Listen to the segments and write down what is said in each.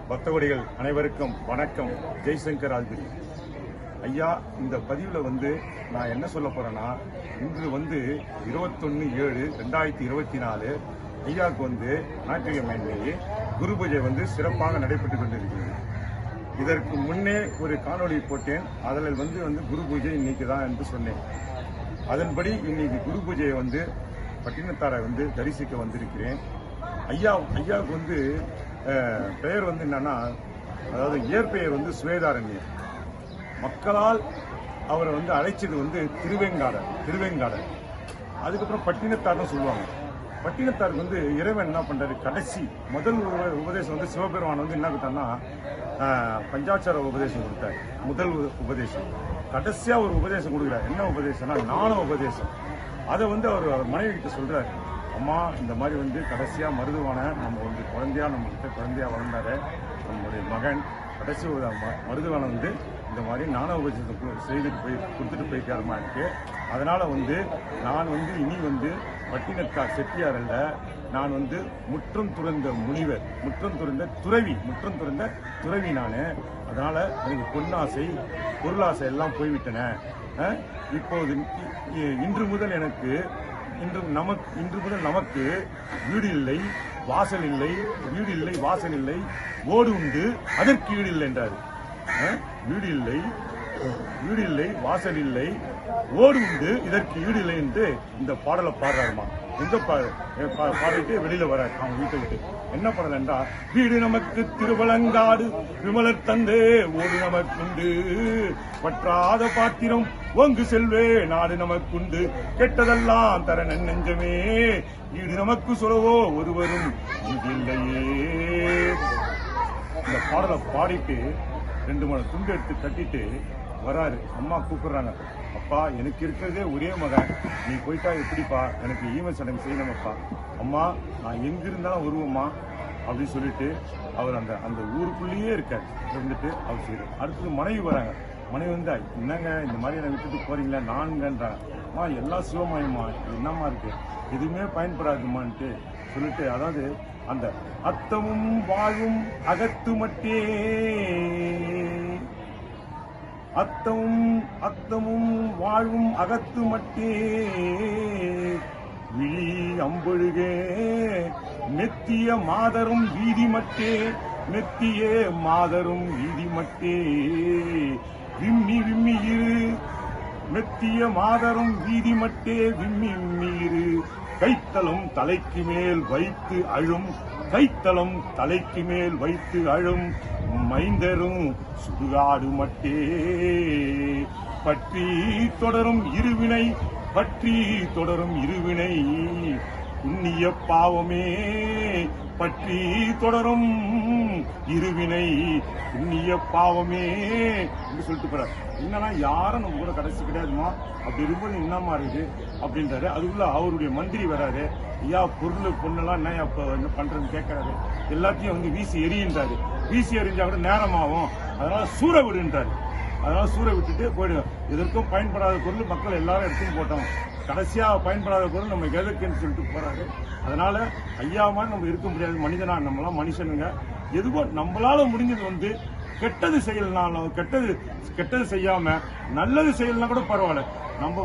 பக்தகோடிகள் அனைவருக்கும் வணக்கம். ஜெய்சங்கர் ஆதிபதி ஐயா. இந்த பதிவில் நான் என்ன சொல்ல போறேன்னா, இன்று 21/7/2024 ஐயாவுக்கு ஞாயிற்றுக்கிழமை குரு பூஜை சிறப்பாக நடைபெற்றுக் கொண்டிருக்கிறது. இதற்கு முன்னே ஒரு காணொலி போட்டேன். அதில் குரு பூஜை இன்னைக்கு தான் என்று சொன்னேன். அதன்படி இன்னைக்கு குரு பூஜையை பட்டினத்தாரை தரிசிக்க வந்திருக்கிறேன். ஐயாவுக்கு பெயர் என்னன்னா, அதாவது இயற்பெயர் சுவேதாரண்யர். மக்களால் அவரை அழைச்சது திருவேங்காடர். அதுக்கப்புறம் பட்டினத்தார்னு சொல்லுவாங்க. பட்டினத்தாருக்கு இறைவன் என்ன பண்றாரு, கடைசி முதல் உபதேசம் சிவபெருமான் என்ன கொடுத்தாருன்னா, பஞ்சாட்சர உபதேசம் கொடுத்தாரு. முதல் உபதேசம். கடைசியா ஒரு உபதேசம் கொடுக்குறாரு. என்ன உபதேசம்னா, ஞான உபதேசம். அதை அவர் மனைவி கிட்ட சொல்றாரு, அம்மா இந்த மாதிரி கடைசியா மருதுவான நம்ம குழந்தையா நம்ம கிட்ட குழந்தையா வளர்ந்தாரு நம்முடைய மகன். கடைசி மருதுவான இந்த மாதிரி ஞான உபதேசத்தை செய்துட்டு கொடுத்துட்டு போய்க்காரமா இருக்கு. அதனால நான் இனி பட்டினத்தார் செட்டியார் அல்ல, நான் முற்றம் துறந்த முனிவர், முற்றம் துறந்த துறவி நான். அதனால எனக்கு பொன்னாசை பொருளாசை எல்லாம் போய்விட்டன. இப்போது இன்று முதல் நமக்கு வீடு இல்லை, வாசல் இல்லை, வீடு இல்லை, வாசல் இல்லை, ஓடு உண்டு அதற்கு ஈடு இல்லை என்றார். வீடு இல்லை, வாசல் இல்லை, ஓடு உண்டு இதற்கு ஈடு இல்லை என்று இந்த பாடலை பாடுறாருமா. எங்க பாடிட்டு வெளியில வராரு அவங்க வீட்டை விட்டு. என்ன பாடல் என்றால், வீடு நமக்கு திருவலங்காடு விமலர் தந்தே ஓடு நமக்குண்டு, பற்றாத பாத்திரம் ஒங்கு செல்வே நாடு நமக்குண்டு, கெட்டதெல்லாம் தர நெஞ்சமே வீடு நமக்கு சொல்லவோ ஒருவரும் இல்லையே. இந்த பாடலை பாடிட்டு 2 மணி துண்டு எடுத்து கட்டிட்டு வராரு. அம்மா கூப்பிடுறாங்க, அப்பா எனக்கு இருக்கிறதே ஒரே மகன், நீ போயிட்டா எப்படிப்பா, எனக்கு ஈம சடங்கு செய்யணுமப்பா. அம்மா நான் எங்கிருந்தாலும் வருவோம்மா அப்படின்னு சொல்லிட்டு அவர் அந்த ஊருக்குள்ளேயே இருக்காரு. அவர் செய்யறாரு. அடுத்தது மனைவி வராங்க. மனைவி என்னங்க இந்த மாதிரி என்னை விட்டுட்டு போறீங்களா நான்கன்றாங்க. அம்மா எல்லாம் சிவமயமா, என்னம்மா இருக்கு, எதுவுமே பயன்படாதுமான்ட்டு சொல்லிட்டு, அதாவது அந்த அத்தமும் வாழும் அகத்து மட்டே, அத்தமும் வாழும் அகத்து மட்டே, விழி அம்பொழுகே மெத்திய மாதரும் வீதி மட்டே, மெத்திய மாதரும் வீதி மட்டே, விம்மி இரு மெத்திய மாதரும் வீதி மட்டே, விம்மி இரு, கைத்தலம் தலைக்கு மேல் வைத்து அழும், கைத்தலம் தலைக்கு மேல் வைத்து அழும் மைந்தரும் சுடுகாடு மட்டே, பற்றி தொடரும் இருவினை புண்ணிய பாவமே, பற்றி தொடரும் இருவினை புண்ணிய பாவமே என்று சொல்லிட்டு போறாரு. என்னன்னா, யாரும் நம்ம கூட கடைசி கிடையாதுமா, அப்படி இருக்கும்போது என்னமா இருக்கு அப்படின்றாரு. அதுக்குள்ள அவருடைய மந்திரி வராரு. ஐயா பொருள் பொண்ணெல்லாம் என்ன என்ன பண்றதுன்னு கேட்கறாரு. எல்லாத்தையும் வீசி எரியின்றாரு. வீசி எரிஞ்சா கூட நேரமாகும், அதனால சூற விடுன்றாரு. அதனால சூற விட்டுட்டு போயிடுவோம். எதற்கும் பயன்படாத பொருள் மக்கள் எல்லாரும் எடுத்துன்னு போட்டோம், கடைசியா பயன்படாத பொருள் நம்ம எதற்குன்னு சொல்லிட்டு போறாரு. அதனால ஐயாமா நம்ம இருக்க முடியாது, மனிதனா நம்மளாம் மனுஷனுங்க. எதுவோ நம்மளால முடிஞ்சது கெட்டது செய்யலாம், கெட்டது செய்யாம நல்லது செய்யலாம் கூட பரவாயில்ல. நம்ம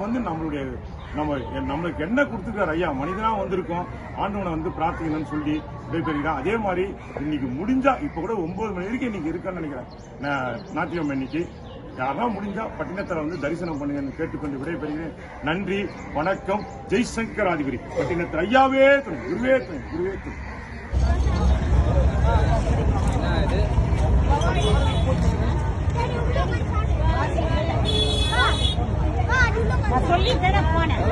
நம்மளுக்கு என்ன கொடுத்துருக்காரு ஐயா, மனிதனா வந்திருக்கோம், ஆண்டவனை பிரார்த்திக்கணும்னு சொல்லி விடைபெறுகிறான். அதே மாதிரி இன்னைக்கு முடிஞ்சா இப்ப கூட 9 மணி வரைக்கும் இன்னைக்கு இருக்கான்னு நினைக்கிறேன். ஞாயிற்றுக்கிழமை இன்னைக்கு யாரெல்லாம் முடிஞ்சா பட்டினத்தாரை தரிசனம் பண்ணுங்கன்னு கேட்டுக்கொண்டு விடைபெறுகிறேன். நன்றி, வணக்கம். ஜெய்சங்கர் ஆதிபதி. பட்டினத்தார் ஐயாவே துணை, குருவே துணை, குருவே துணை. சொல்லி தர போனேன்.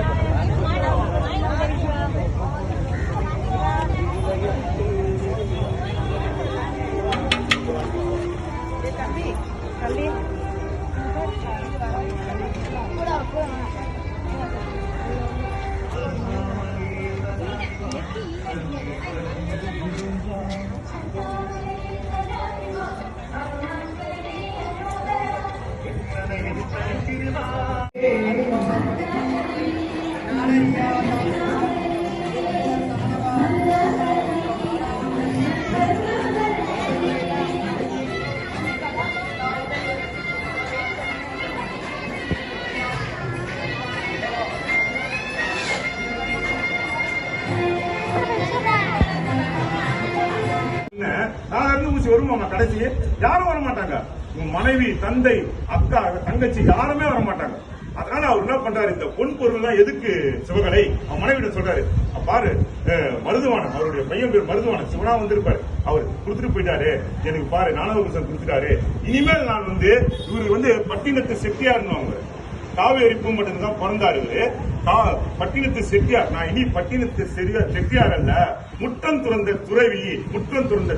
வருமாமா கடைசி யாரும் வர மாட்டாங்க. உன் மனைவி, தந்தை, அக்கா, தங்கச்சி யாருமே வர மாட்டாங்க. அதனால அவர் என்ன பண்றாரு, இந்த பொன் பொருள் எல்லாம் எதுக்கு சிவகலை அவன் மனைவிட சொல்றாரு, பாரு மருதுவானன், அவருடைய பையன் பேர் மருதுவானன், சிவனா வந்திருப்பாரு, அவர் கொடுத்துட்டு போயிட்டாரு, எனக்கு பாரு நானவகுசம் கொடுத்துட்டாரு, இனிமேல் நான் வந்து இவரு வந்து பட்டினத்து செட்டியாருன்னு அவங்க காவேரி பூம்பட்டத்துக்கு தான் பிறந்தாரு இவரு. பட்டினத்து செட்டியார், நான் இனி பட்டினத்து செட்டியார் அல்ல, முற்றம் துறந்த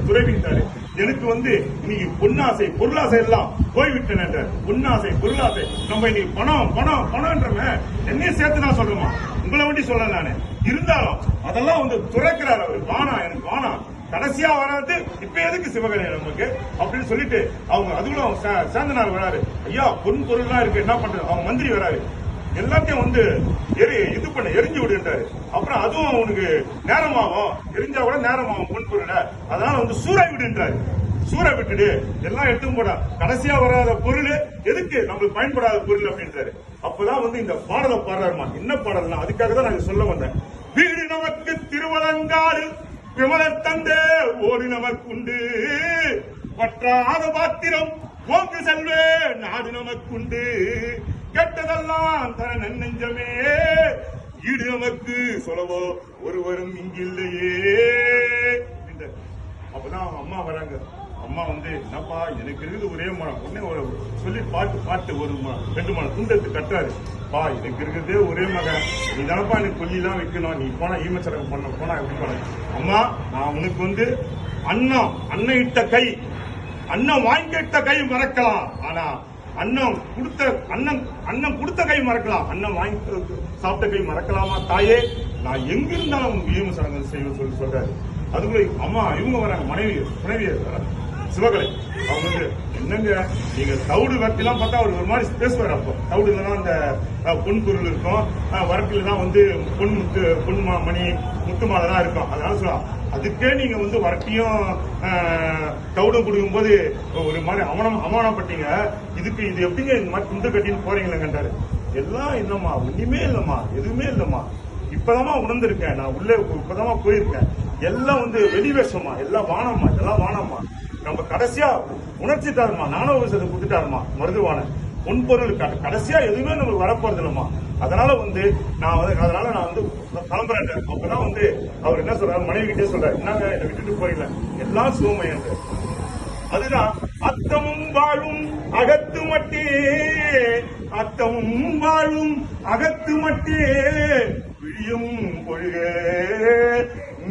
துறவின்றாரு. எனக்கு வந்து இன்னைக்கு பொன்னாசை பொருளாசை எல்லாம் போய்விட்டேன். பொன்னாசை பொருளாசை நம்ம இன்னைக்கு பணம் பணம் பணம்ன்றமே என்னையும் சேர்த்து நான் சொல்றேமா, உங்களை வண்டி சொல்ல நானு. இருந்தாலும் அதெல்லாம் வந்து துறக்கிறார் அவர். வானா எனக்கு வானா, கடைசியா வராது இப்ப எதுக்கு சிவகலை நமக்கு அப்படின்னு சொல்லிட்டு அவங்க அதுக்குள்ள சேந்தனார் வராரு. ஐயா பொன் பொருள்லாம் இருக்கு என்ன பண்றது, அவங்க மந்திரி வராரு, எல்லாத்தையும் வந்து எரிஞ்சு விடுன்றாரு. அப்புறம் அதுவும் அவனுக்கு நேரமாகும், எரிஞ்சா கூட நேரமாகும் பொன் பொருளை, அதனால வந்து சூறை விடுன்றாரு. சூறை விட்டுடு எல்லாம் எடுத்தும் போட, கடைசியா வராத பொருள் எதுக்கு நம்மளுக்கு பயன்படாத பொருள் அப்படின்றாரு. அப்பதான் வந்து இந்த பாடலை பாடுறாருமா. என்ன பாடல்னா அதுக்காக தான் நான் சொல்ல வந்தேன். வீடு நமக்கு திருவலங்காடு விமலர் தந்தே ஓடி நமக்குண்டு, பற்றாத பாத்திரம் போக்கு செல்வே நாடு நமக்குண்டு, கெட்டதெல்லாம் தர நன்னெஞ்சமே ஈடு நமக்கு சொல்லவோ ஒருவரும் இங்கில்லையே. அப்பதான் அம்மா வராங்க. அம்மா வந்து என்னப்பா எனக்கு இருக்குது ஒரே மனம், உடனே சொல்லி பாட்டு ஒரு 2 மணம் துண்டத்து கட்டுறாரு. பா எனக்கு இருக்கிறதே ஒரே மகன், நீ தானப்பா எனக்கு கொல்லிலாம் வைக்கணும், நீ போனா ஈமச்சரகம் பண்ண போனா எப்படி போன. அம்மா நான் உனக்கு வந்து அண்ணன் இட்ட கை, அண்ணன் வாங்கிட்ட கை மறக்கலாம், ஆனா அண்ணன் கொடுத்த கை மறக்கலாம், அண்ணன் வாங்கி சாப்பிட்ட கை மறக்கலாமா தாயே, நான் எங்கிருந்தாலும் ஈமச்சரகம் செய்ய சொல்லி சொல்றாரு. அதுக்குள்ள அம்மா இவங்க வராங்க, மனைவியர் வராங்க சிவகலை. அவங்க வந்து என்னங்க நீங்க தவுடு வரலாம் பார்த்தா அவர் ஒரு மாதிரி பேசுவார். அப்போ தவுடுலாம் அந்த பொன் பொருள் இருக்கும், வரட்டில தான் வந்து பொன் மணி முத்து மாலை தான் இருக்கும். அதனால சொல்லலாம் அதுக்கே நீங்க வந்து வரட்டியும் தவுடும் கொடுக்கும் போது ஒரு மாதிரி அவமானப்பட்டீங்க, இதுக்கு இது எப்படிங்க இந்த மாதிரி துண்டு கட்டின்னு போறீங்களேங்கன்றாரு. எல்லாம் இல்லம்மா, ஒண்ணுமே இல்லம்மா, எதுவுமே இல்லம்மா, இப்பதாமா உணர்ந்திருக்கேன், நான் உள்ளே இப்பதாமா போயிருக்கேன், எல்லாம் வந்து வெளிவேஷமா, எல்லாம் வானம்மா, இதெல்லாம் வானம்மா, நம்ம கடைசியா உணர்ச்சிட்டாருமா, நானவகுசத்தை கொடுத்துட்டாருமா மருதுவான பொன் பொருள் கடைசியா எதுவுமே நமக்கு வரப்போறது இல்லம்மா. அதனால வந்து நான் வந்து கிளம்புறேன். அப்பதான் வந்து அவர் என்ன சொல்றாரு, மனைவி கிட்டே சொல்றாரு, என்னங்க என்னை விட்டுட்டு போயிடல, எல்லாம் சுகமயம். அதுதான் அத்தமும் வாழும் அகத்து மட்டே, அத்தமும் வாழும் அகத்து மட்டே விழியும் பொழுக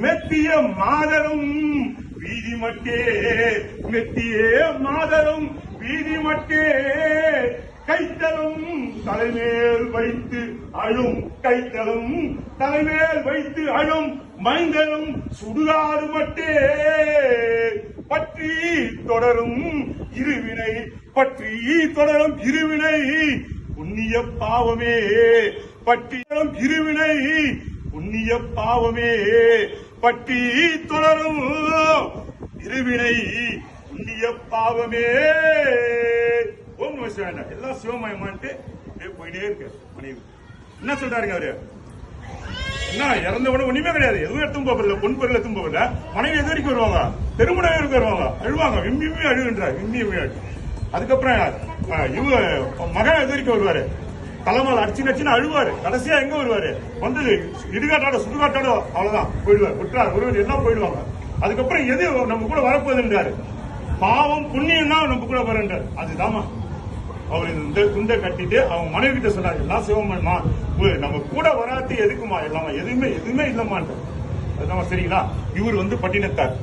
மெத்திய மாதரும் வீதி மட்டே, மெத்திய மாதரும் வீதி மட்டே கைத்தலும் தலைமேல் வைத்து அழும், கைத்தலும் தலைமேல் வைத்து அழும் மைந்தனும் சுடுகாடு மட்டே பற்றி தொடரும் இருவினை, பற்றி தொடரும் இருவினை புண்ணிய பாவமே, பற்றி தொடரும் இருவினை புண்ணிய பாவமே, பற்றி தொடரும் இருவினை புண்ணிய பாவமே. ஓம் நம சிவாய. எல்லாம் சிவமயமான்ட்டு போயிட்டே இருக்க. மனைவி என்ன சொல்றாருங்க அவரு, என்ன இறந்த உடனே ஒண்ணுமே கிடையாது, எதுவும் எடுத்தும் போகல, பொன் பொருள் எடுத்தும் போகல. மனைவி எது வரைக்கும் வருவாங்க, தெருமுனை வரைக்கும் வருவாங்க, அழுவாங்க, விம்மி அழுகின்றார், விம்மி அழு. அதுக்கப்புறம் இவங்க மகன் எது வரைக்கும் வருவாரு, தலைமையில் அடிச்சுன்னு அழுவாரு. கடைசியா எங்க வருவாரு, வந்து இடுகாட்டாடோ சுடுகாட்டாடோ அவ்வளவுதான் போயிடுவார், விட்டுறாரு, ஒருவர் எல்லாம் போயிடுவாங்க. அதுக்கப்புறம் எது நம்ம கூட வரப்போகுதுன்றாரு, பாவம் புண்ணியம் தான் நம்ம கூட வரன்றார். அதுதாமா அவர் இந்த துண்டை கட்டிட்டு அவங்க மனைவி கிட்ட சொன்னாரு, எல்லாம் சிவமன்மா நம்ம கூட வராது எதுக்குமா, எல்லாமா எதுவுமே இல்லம்மான். அதுதான் சரிங்களா. இவர் வந்து பட்டினத்தார்,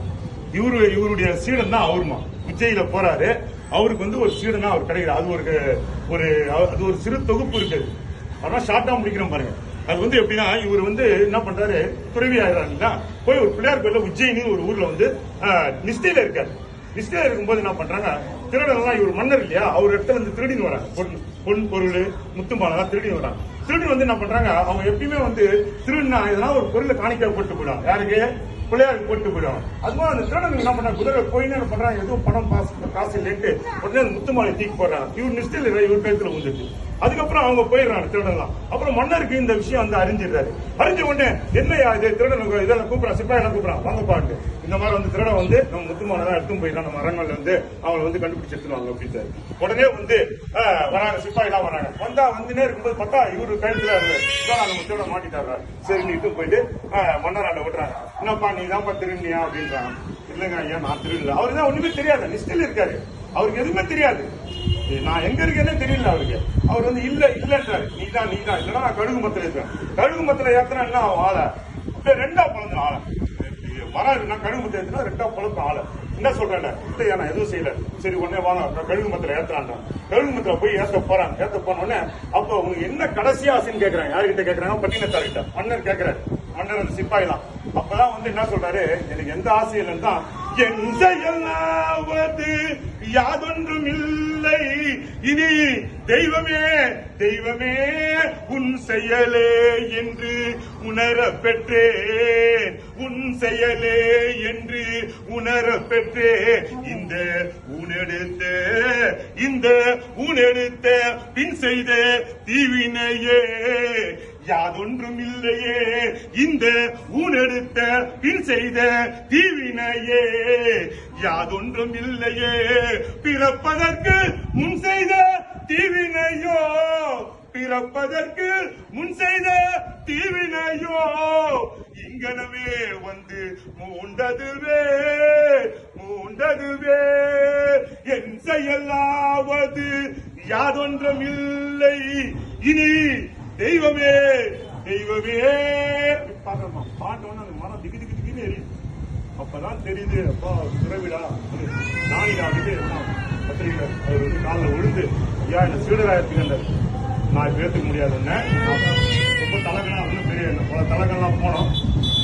இவருடைய சீடன் தான் அவருமா. உச்சையில போறாரு, அவருக்கு வந்து ஒரு சீடனா அவர் கிடைக்கிறார். அது ஒரு சிறு தொகுப்பு இருக்குது, ஆனா ஷார்ட்டா முடிக்கிறோம் பாருங்க. அது வந்து எப்படின்னா இவர் வந்து என்ன பண்றாரு, துறவி ஆயிடுறாங்களா, போய் ஒரு பிள்ளையார் கோயில உஜ்ஜயினின்னு ஒரு ஊர்ல வந்து நிஷ்டையில இருக்காரு. நிஷ்டையில இருக்கும்போது என்ன பண்றாங்க, திருடெல்லாம் இவர் மன்னர் இல்லையா, அவர் இடத்துல இருந்து திருடின்னு வராங்க, பொன் பொருள் முத்துமாலாம் திருடின்னு வராங்க. திருடி வந்து என்ன பண்றாங்க, அவங்க எப்பயுமே வந்து திருடினா எதனா ஒரு பொருளை காணிக்க போட்டு போயிடுவாங்க, யாருக்கு பிள்ளையாருக்கு போட்டு போயிடுவாங்க. அதுமாதிரி அந்த திருடன் என்ன பண்றாங்க, குதிரை போயின்னு என்ன பண்றாங்க, எதுவும் பணம் காசு இல்லைட்டு உடனே அந்த முத்துமாலை தூக்கி போடுறாங்க. இவர் நிஷ்டையில் இவர் பேத்துல வந்துட்டு அதுக்கப்புறம் அவங்க போயிடுறாங்க திருடன்லாம். அப்புறம் மன்னருக்கு இந்த விஷயம் வந்து அறிஞ்சிடுறாரு. அறிஞ்ச உடனே என்னையா இது திருடன் இதெல்லாம் கூப்பிடறான், சிப்பாயெல்லாம் கூப்பிடறான், வாங்க பாட்டு இந்த மாதிரி வந்து திருட வந்து நம்ம முத்துமான தான் எடுத்துன்னு போயிடலாம், நம்ம அரண்மனையில வந்து அவங்களை வந்து கண்டுபிடிச்சு எடுத்துருவாங்க அப்படின்னு. உடனே வந்து வராங்க, சிப்பாயெல்லாம் வராங்க. வந்தா வந்துனே இருக்கும்போது பார்த்தா இவரு கழுத்துல நம்ம திருட மாட்டிட்டாரு. சரி நீட்டு போயிட்டு மன்னராண்ட விடுறாங்க. என்னப்பா நீ தான்ப்பா திருடினியா அப்படின்றாங்க. இல்லைங்க ஐயா நான் திருடல. அவருக்கு தான் ஒண்ணுமே தெரியாது, நிஷ்டையில இருக்காரு, அவருக்கு எதுவுமே தெரியாது, நான் எங்க இருக்கேன்னே தெரியல அவருக்கு. அவர் வந்து இல்லன்றாரு. நீதான் இல்லன்னா நான் கழுகு மத்தில இருக்கேன். கழுகு மத்தில ஏத்துனா என்ன ஆளை அப்படியே ரெண்டா பழந்து ஆளை வராது. நான் கழுகு மத்தில ஏத்துனா ரெண்டா பழப்பு ஆளை என்ன சொல்றேன், இல்லையா நான் எதுவும் செய்யல. சரி உடனே வாங்க கழுகு மத்தில ஏத்துறான். கழுகு மத்தில போய் ஏத்த போன உடனே அப்ப உங்களுக்கு என்ன கடைசி ஆசைன்னு கேட்கறாங்க. யாருக்கிட்ட கேட்கறாங்க? பட்டினத்தார்கிட்ட. மன்னர் கேட்கிறாரு. மன்னர் அந்த சிப்பாயிலாம் அப்பதான் வந்து என்ன சொல்றாரு, எனக்கு எந்த ஆசையும் இல்லைன்னு தான், என் செயலாவது யாதொன்றும் இல்லை இனி தெய்வமே தெய்வமே உன் செயலே என்று உணர பெற்றேன், உன் செயலே என்று உணர பெற்றேன். இந்த ஊனெடுத்த பின் செய்த தீவினையே யாதொன்றும் இல்லையே, இந்த ஊனெடுத்த பின் செய்த தீவினையே யாதொன்றும் இல்லையே, பிறப்பதற்கு முன் செய்த தீவினையோ, பிறப்பதற்கு முன் செய்த தீவினையோ இங்கனவே வந்து மூண்டதுவே என் செயலாவது யாதொன்றும் இல்லை இனி தெய்வமே பாக்கமா பாட்டோன்னு அந்த மனம் திக்கு எரியும். அப்பதான் தெரியுது, அப்பா துறவிடா நானிடா பத்திரிகை அவர் வந்து காலில் விழுந்து ஐயா என்ன சீடராயத்துக்கு நான் இப்ப ஏற்றுக்க முடியாதுன்னு ரொம்ப தலகனா ஒன்றும் பெரிய பல தலகெல்லாம் போனோம்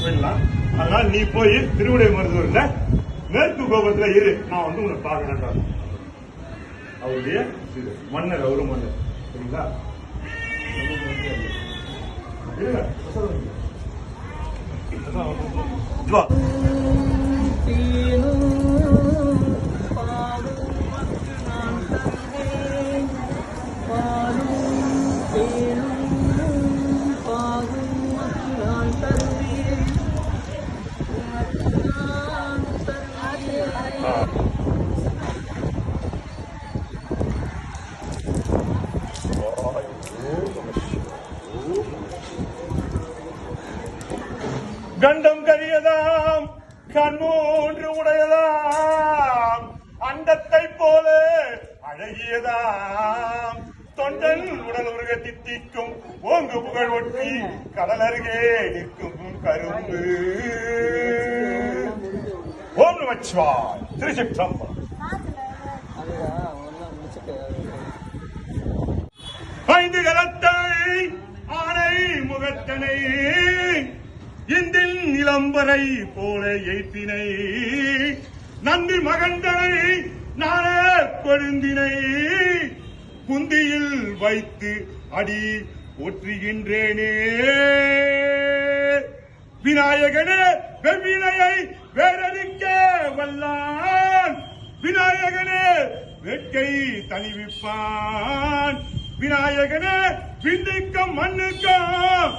போயிடலாம். அதனால நீ போய் திருவிடை மருத்துவர்ல மேற்கு கோபுரத்துல இரு, நான் வந்து உன்னை பார்க்கறேன். அவருடைய மன்னர், அவரு மன்னர் சரிங்களா. கண்டம் கரியதாம் கண்மூன்று உடையதாம் அண்டத்தை போல அழகியதாம் தொண்டன் உடல் உருக தித்திக்கும் ஓங்கு புகழ் ஒட்டி கடல் அருகே நிற்கும் கரும்பு. ஓம் நமச்சிவாய். திருச்சிற்றம்பலம். ஐந்து கரத்தை ஆனை முகத்தனை இந்தில் நிலம்பரை போல எய்ப்பினை நந்தி மகந்தனை நான கொழுந்தினை குந்தியில் வைத்து அடி ஒற்றுகின்றேனே. விநாயகனே வெவ்வினையை வேறடிக்க வல்லான், விநாயகனே வேட்கை தணிவிப்பான், விநாயகனே விந்துக்கும் மண்ணுக்கும்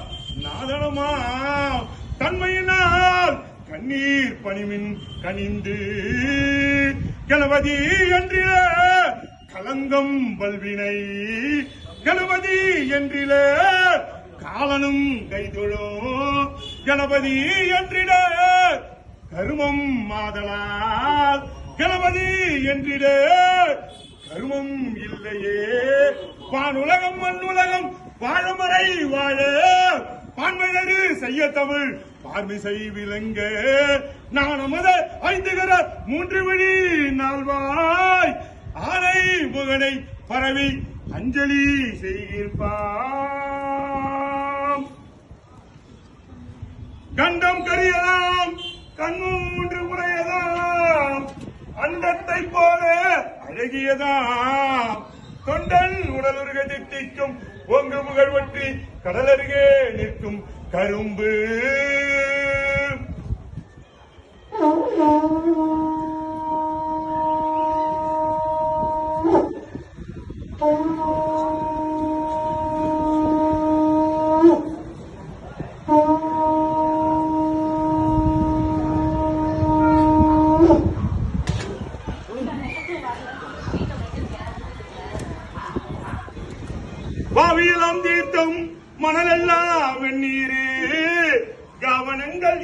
நாதனமா தன்மையினால் கண்ணீர் பணிமின் கனிந்து கணபதி என்றில கலங்கம் வல்வினை, கணபதி என்றில காலனும் கைதொழும், கணபதி என்றிட கருமம் மாதலால், கணபதி என்றிட கருமம் இல்லையே. வானுலகம் மண்ணுலகம் வாழமறை வாழ பான்மையரு செய்ய தமிழ் பார்மிசை விலங்க நானமத ஐந்துகர மூன்று வழி நால்வாய் ஆனை முகனை பரவி அஞ்சலி செய்கின்பாம். கண்டம் கரியதாம் கண்மூன்று உடையதாம் அண்டத்தை போல அழகியதாம் தொண்டன் உடலுருக தித்திக்கும் ஓங்கு புகழ் ஒற்றி கடலருகே நிற்கும் கரும்பு.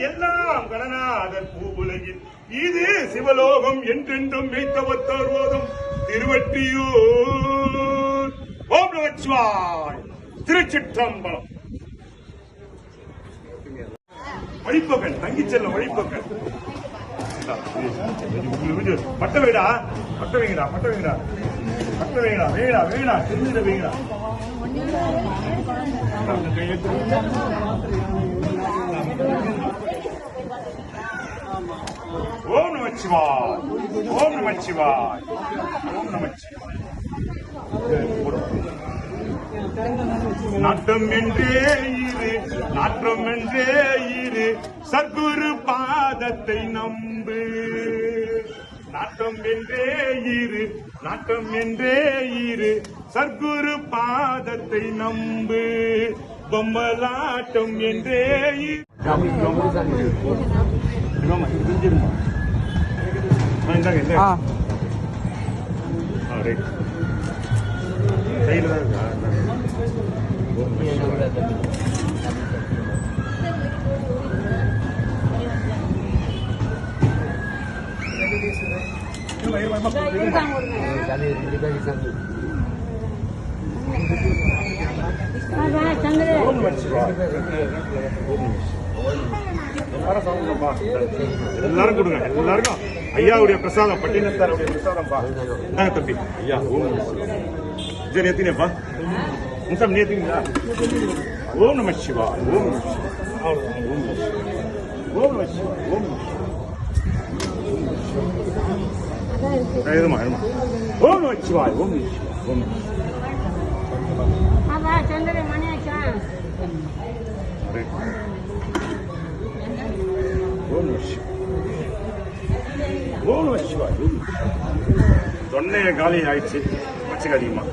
எல்லாம் கணநாதர் பூவுலகில் இது சிவலோகம் என்றென்றும் வைத்தவத்தோர் ஓதும் திருவெற்றியூர். ஓம் நமச்சிவாய். திருச்சிற்றம்பலம். வழிப்போக்கன் தங்கி செல்லும் வழிப்போக்கன். பட்ட வைடா, பட்ட வைங்கடா, பட்ட வைங்கடா, பட்ட வைங்கடா, வேடா வேடா, தெரிஞ்சிட வைங்கடா. ஓம் நமச்சிவாய். ஓம் நமச்சிவாய். ஓம் நமச்சிவாய். நாட்டம் என்றே இரு, நாட்டம் என்றே இரு, சத்குரு பாதத்தை நம்பு. நாட்டம் என்றே இரு, நாட்டம் என்றே இரு, சத்குரு பாதத்தை நம்பு. பொம்மலாட்டம் என்றே கையில தான் இருக்கா? எல்லாரும் கொடுங்க, எல்லாருக்கும் ஐயாவுடைய பிரசாதம், பட்டினத்தாருடைய பிரசாதம் பா. தம்பி ஐயா ஜெய் நேத்தினேப்பா, முத்தம் நேத்திங்களா? ஓம் நம சிவா. ஓம் நம சிவா. ஓம் நம சிவா. ஓம் நம சிவா. ஓம் நம சிவா. எழுதுமா எழுதுமா. ஓம் நம சிவாய். ஓம் நம சிவா. ஓம் நம சிவா. ஓம் நம சிவா. ஓம் நம சிவாய். தொண்டைய காலி ஆயிடுச்சு, வச்சுக்க அதிகமா.